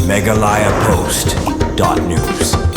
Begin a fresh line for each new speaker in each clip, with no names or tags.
megalayapost.news.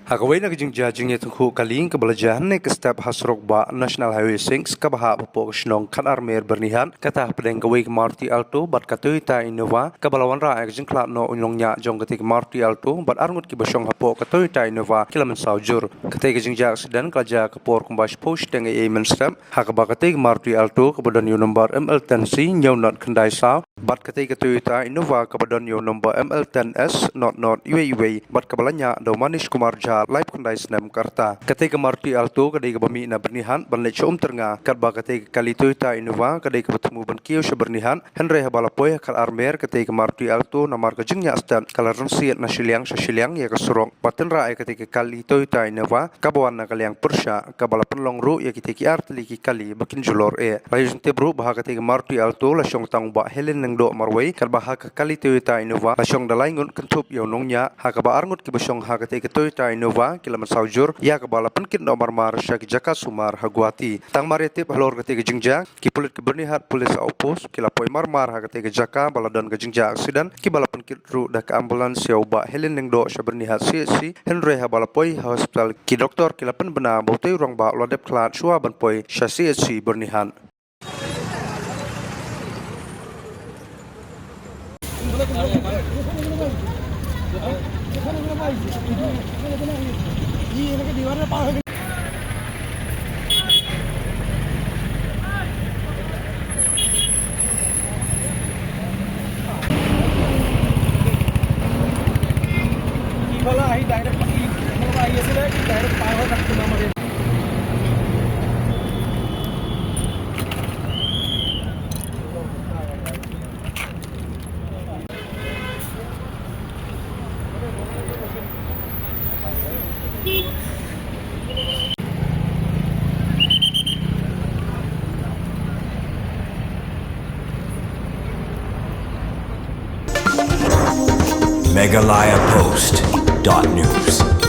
Hakaway na gijing judging itong kaling kabalajan ni kastap hasrok ba National Highway 6 kabaha po nong kanarmer bernihan katah pedeng gaway Marty Alto bat katoy ta Innova kabalawan ra gijing klat no unlong nya jong katik Marty Alto bat arngut ki basyong hapo katoy ta Innova kilaman saujur katay gijing jak sedan kaja kapor kumbas post deng e menstep hakaba katik Marty Alto kabadon yo number ML10C nyaw not kendai saw bat katay katoy ta Innova kabadon yo number ML10S not UAE bat kabalanya do Manish Kumar live kundai senam karta ketika Marty Alto kadai ke bami na bernihan banlek syum ternga kadba ketika kali Toyota Innova kadai ke bertemu bankio bernihan Henry habalapoy kal armer ketika Marty Alto namar ke jengnya stan kala ronsiat na Shiliang ya kesurong paten ra ketika kali Toyota Innova kabawan na kaliang Persha kabala penlong ru ya ketika artli ki kali bakin julor layu jente bro bahag ketika Marty Alto la syong tang ba Helen nang do marway kadba ha kali Toyota Innova la syong dalai ngun kentup yo nongnya ha kaba arngut ki basyong ha ketika Toyota Innova kilaman saujur ya kebala penkit no marmar syaki jaka sumar haguati tang maritip halor ketika jengja ki pulit kebernihat polis opos kilapoi marmar ha ketika jaka baladon ke jengja aksidan ki bala penkit ru dah ke ambulans ya uba Helen ning do syabernihat si Henry ha balapoi hospital ki doktor kilapan bena bautai urang ba lodep klat syua banpoi syasi bernihan
megalayapost.news.